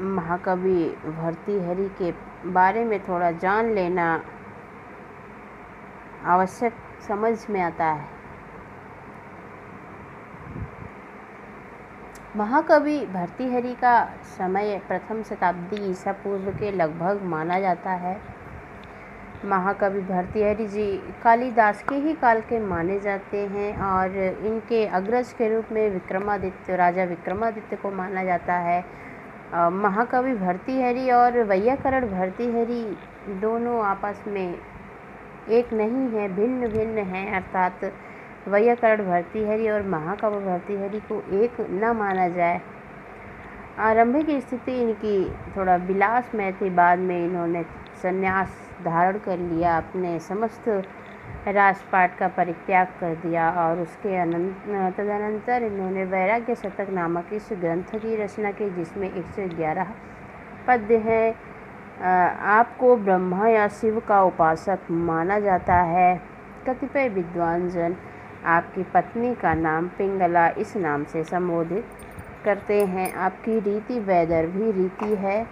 महाकवि भर्तृहरि के बारे में थोड़ा जान लेना आवश्यक समझ में आता है। महाकवि भर्तृहरि का समय प्रथम शताब्दी ईसा पूर्व के लगभग माना जाता है। महाकवि भर्तृहरि जी कालिदास के ही काल के माने जाते हैं और इनके अग्रज के रूप में राजा विक्रमादित्य को माना जाता है। महाकवि भर्तृहरि और वैयाकरण भर्तृहरि दोनों आपस में एक नहीं है, भिन्न भिन्न हैं। अर्थात वैयाकरण भर्तृहरि और महाकवि भर्तृहरि को एक न माना जाए। आरंभिक स्थिति इनकी थोड़ा विलासमय थी। बाद में इन्होंने संन्यास धारण कर लिया, अपने समस्त राजपाट का परित्याग कर दिया और उसके तदनंतर इन्होंने वैराग्य शतक नामक इस ग्रंथ की रचना की, जिसमें 111 पद्य हैं। आपको ब्रह्मा या शिव का उपासक माना जाता है। कतिपय विद्वान जन आपकी पत्नी का नाम पिंगला इस नाम से संबोधित करते हैं। आपकी रीति वैदर्भी रीति है।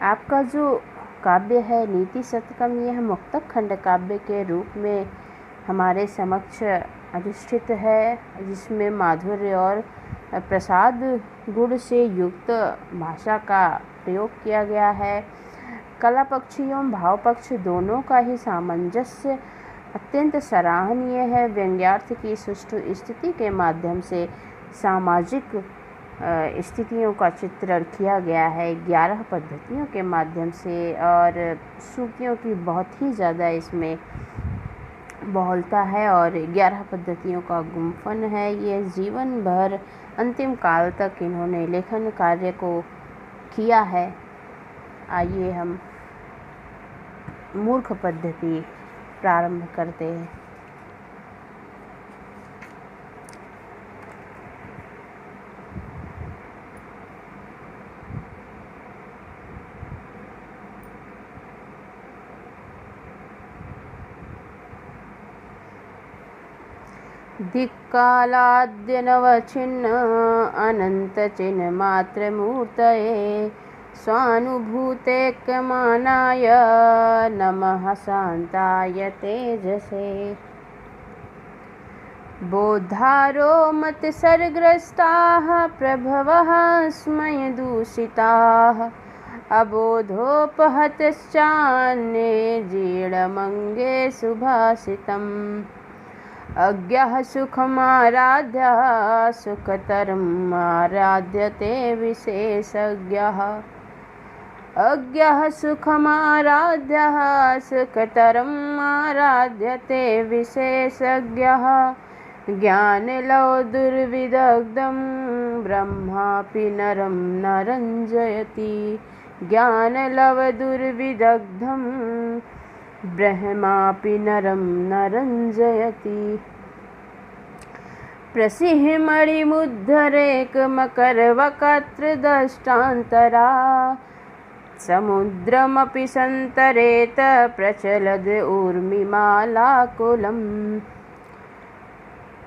आपका जो काव्य है नीति शतकम, यह मुक्तक खंड काव्य के रूप में हमारे समक्ष अधिष्ठित है, जिसमें माधुर्य और प्रसाद गुण से युक्त भाषा का प्रयोग किया गया है। कला पक्ष एवं भाव पक्ष दोनों का ही सामंजस्य अत्यंत सराहनीय है। व्यंग्यार्थ की सुष्ठु स्थिति के माध्यम से सामाजिक स्थितियों का चित्रण किया गया है 11 पद्धतियों के माध्यम से, और सूक्तियों की बहुत ही ज़्यादा इसमें बहुलता है और 11 पद्धतियों का गुम्फन है। ये जीवन भर अंतिम काल तक इन्होंने लेखन कार्य को किया है। आइए हम मूर्ख पद्धति प्रारंभ करते हैं। दिक्कालाद्य नवच्छिन्न अनन्तचिन्ह मात्रमूर्तये स्वानुभूतेकमानाय नमः शान्ताय तेजसे। बोद्धारो मत्सरग्रस्ताः प्रभवः स्मयदूषिताः अबोधोपहतश्चान्ये जीर्णमङ्गे सुभाषितम्। अज्ञः सुखमाराध्यः सुखतरम् आराध्यते विशेषज्ञः। अज्ञः सुखमाराध्यः सुखतरम् आराध्यते विशेषज्ञः। ज्ञानलौ दुर्विदग्धं ब्रह्मापि नरं न रञ्जयति। ज्ञानलव दुर्विदग्धं ब्रह्मापि नरं न रञ्जयति। प्रसिंहमणिमुद्धरेकमकरवक्त्रदष्टान्तरा समुद्रमपि सन्तरेत प्रचलद् ऊर्मिमालाकुलम्।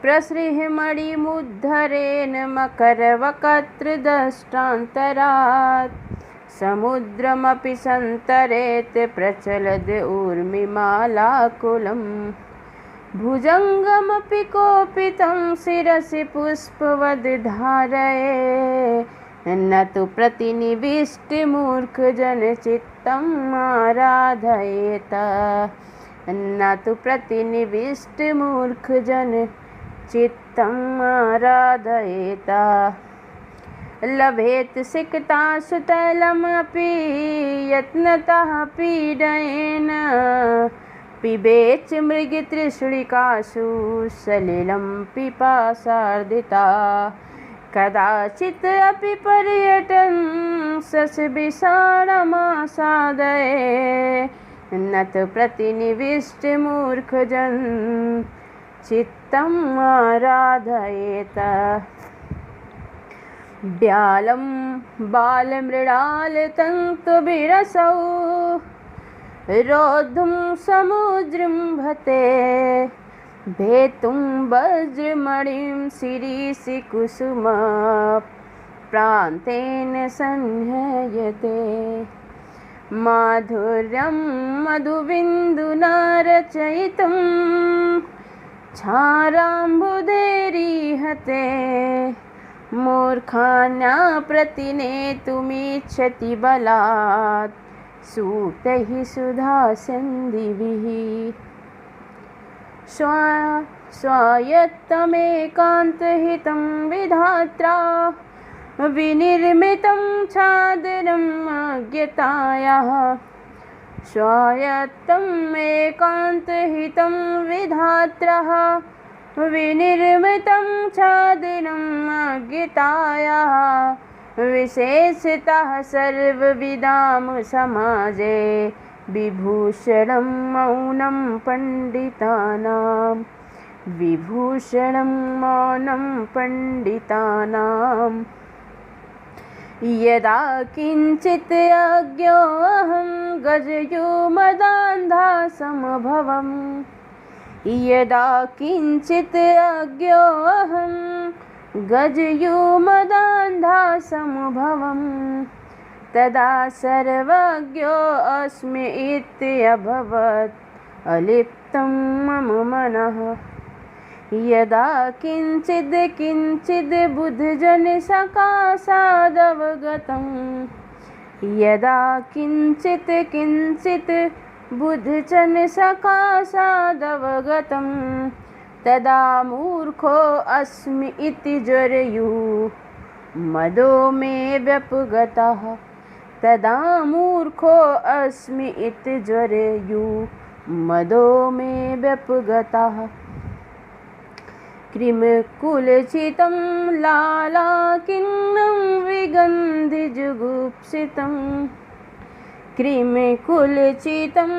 प्रसिंहमणिमुद्धरेण मकरवक्त्रदष्टान्तरात् समुद्रमपि सन्तरेत प्रचलद् ऊर्मिमालाकुलम्। भुजङ्गमपि कोपितं शिरसि पुष्पवद् धारये न तु प्रतिनिविष्टमूर्खजनचित्तम् आराधयेत। न तु प्रतिनिविष्टमूर्खजनचित्तम् आराधयेत। लभेत सिक्तासु तैलमपि यत्नतः पीडयेन। पिबेच मृगतृष्णिकासु सलिलं पिपासार्दिता। कदाचित् अपि पर्यटन् शशविषाणमासादये न तु प्रतिनिविष्टमूर्खजन चित्तम् आराधयेत। व्यालं बालमृणालतन्तुभिरसौ रोद्धुं समुद्रम्भते। भेतुं वज्रमणिं शिरीषि कुसुम प्रान्तेन संहयते। माधुर्यं मधुबिन्दुना रचयितं क्षाराम्बुधैरीहते। मूर्खान्याप्रतिनेतुमिच्छति बलात् सूतैः सुधासिन्धुभिः। स्वायत्तमेकान्तहितं विधात्रा विनिर्मितं छादरम् अज्ञतायाः। स्वायत्तम् एकान्तहितं विधात्रः विनिर्मितं छादरम् अज्ञतायाः। विशेषतः सर्वविदां समाजे विभूषणं मौनं पण्डितानां। विभूषणं मौनं पण्डितानां। यदा किञ्चित् अज्ञोऽहं गजयुमदान्धासमभवम्। यदा किञ्चित् अज्ञोऽहं गजयुमदान्धासमभवम्। तदा सर्वज्ञोऽस्मि इत्यभवत् अलिप्तं मम मनः। यदा किञ्चिद् बुद्धजनसकाशादवगतं। यदा किञ्चित् बुद्धजनसकाशादवगतं। तदा मूर्खो अस्मि इति जरयुः मदो मे व्यपगतः। तदा मूर्खो अस्मि इति जरयुः मदो मे व्यपगतः। क्रिमिकुलचितं लालाकिन्नं विगन्धिजुगुप्सितं। क्रिमिकुलचितं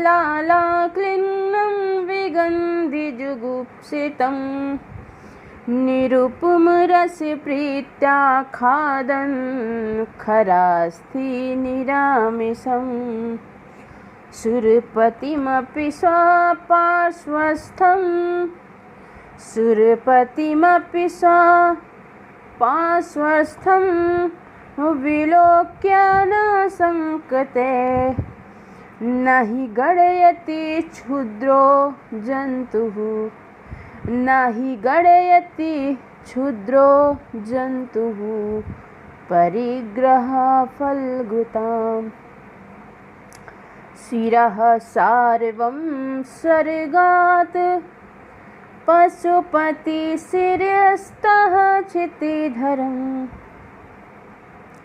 लालाक्लिन्नं विगन्धिजुगुप्सितं। निरुपमरसप्रीत्या खादन् खरास्थि निरामिषं। सुरपतिमपि स्वपार्श्वस्थं। सुरपतिमपि स्वपार्श्वस्थं विलोक्य न संकते। न हि गणयति क्षुद्रो जन्तुः। न हि गणयति क्षुद्रो जन्तुः परिग्रहफलगुताम्। शिरः सार्वं स्वर्गात् पशुपति शिरस्तः क्षितिधरम्।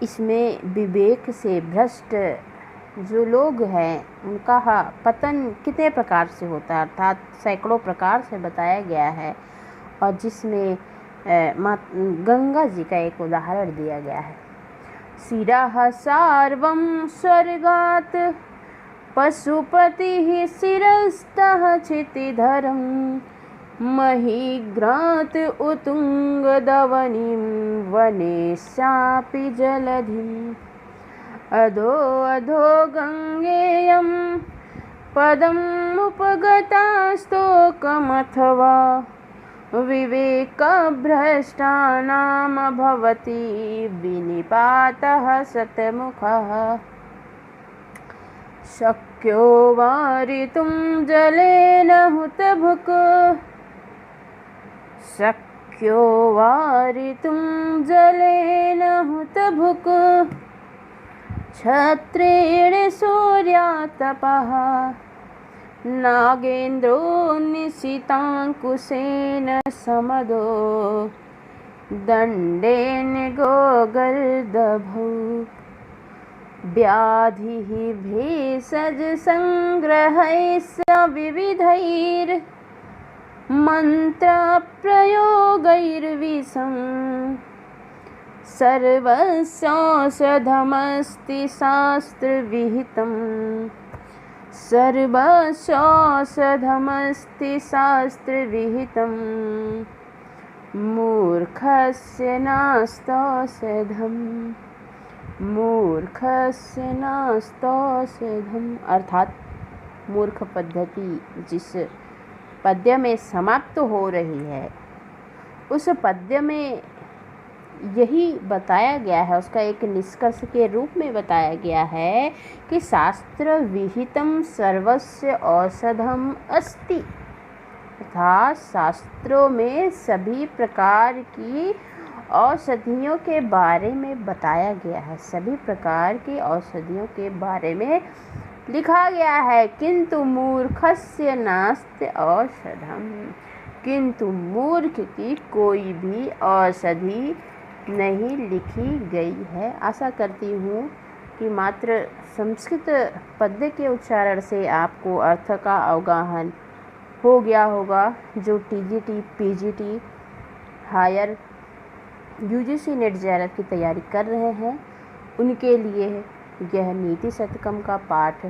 इसमें विवेक से भ्रष्ट जो लोग हैं उनका पतन कितने प्रकार से होता है, अर्थात सैकड़ों प्रकार से बताया गया है। और जिसमें गंगा जी का एक उदाहरण दिया गया है। शिरः सार्वं स्वर्गात् पशुपतिः शिरस्तः क्षितिधरम्। महीघ्रात् उत्तुङ्गदवनीं वनेशापि जलधिम्। अधो अधो गङ्गेयं पदमुपगतास्तोकमथवा। विवेकभ्रष्टानां भवति विनिपातः शतमुखः। शक्यो वारितुं जलेन हुतभुक्। शक्यो वारितुं जलेन हुतभुक्। क्षत्रेण सूर्यातपः। नागेन्द्रो निशिताङ्कुशेन समदो। दण्डेन गोगर्दभौ। व्याधिः भेषजसङ्ग्रहैः विविधैर्मन्त्रप्रयोगैर्विषम्। सर्वस्यौषधमस्ति शास्त्रविहितम्। सर्वस्यौषधमस्ति शास्त्रविहितम्। मूर्खस्य नास्तौषधम्। मूर्खस्य नास्तौषधम्। अर्थात मूर्ख पद्धति जिस पद्य में समाप्त हो रही है उस पद्य में यही बताया गया है, उसका एक निष्कर्ष के रूप में बताया गया है कि शास्त्र विहितम सर्वस्य औषधम अस्ति, अर्थात शास्त्रों में सभी प्रकार की औषधियों के बारे में बताया गया है, सभी प्रकार की औषधियों के बारे में लिखा गया है। किंतु मूर्खस्य नास्ति औषधम, किंतु मूर्ख की कोई भी औषधि नहीं लिखी गई है। आशा करती हूँ कि मात्र संस्कृत पद्य के उच्चारण से आपको अर्थ का अवगाहन हो गया होगा। जो TGT, PGT, higher UGC NET JRF की तैयारी कर रहे हैं उनके लिए यह नीति शतकम का पाठ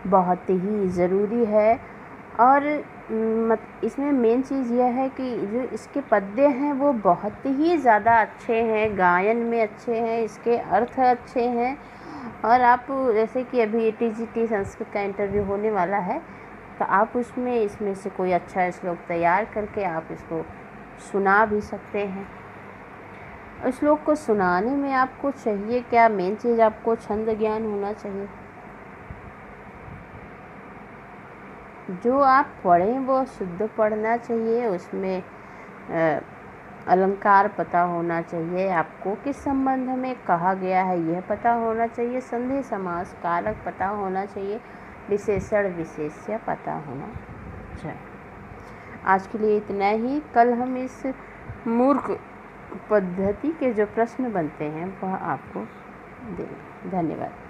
बहुत ही ज़रूरी है। और इसमें मेन चीज़ यह है कि जो इसके पद्य हैं वो बहुत ही ज़्यादा अच्छे हैं, गायन में अच्छे हैं, इसके अर्थ अच्छे हैं। और आप जैसे कि अभी टीजीटी संस्कृत का इंटरव्यू होने वाला है, तो आप इसमें से कोई अच्छा श्लोक तैयार करके आप इसको सुना भी सकते हैं। श्लोक को सुनाने में आपको चाहिए क्या, मेन चीज़ आपको छंद ज्ञान होना चाहिए। जो आप पढ़ें वो शुद्ध पढ़ना चाहिए, उसमें अलंकार पता होना चाहिए, आपको किस संबंध में कहा गया है यह पता होना चाहिए, संधि समास कारक पता होना चाहिए, विशेषण विशेष्य पता होना चाहिए। आज के लिए इतना ही। कल हम इस मूर्ख पद्धति के जो प्रश्न बनते हैं वह आपको देंगे। धन्यवाद।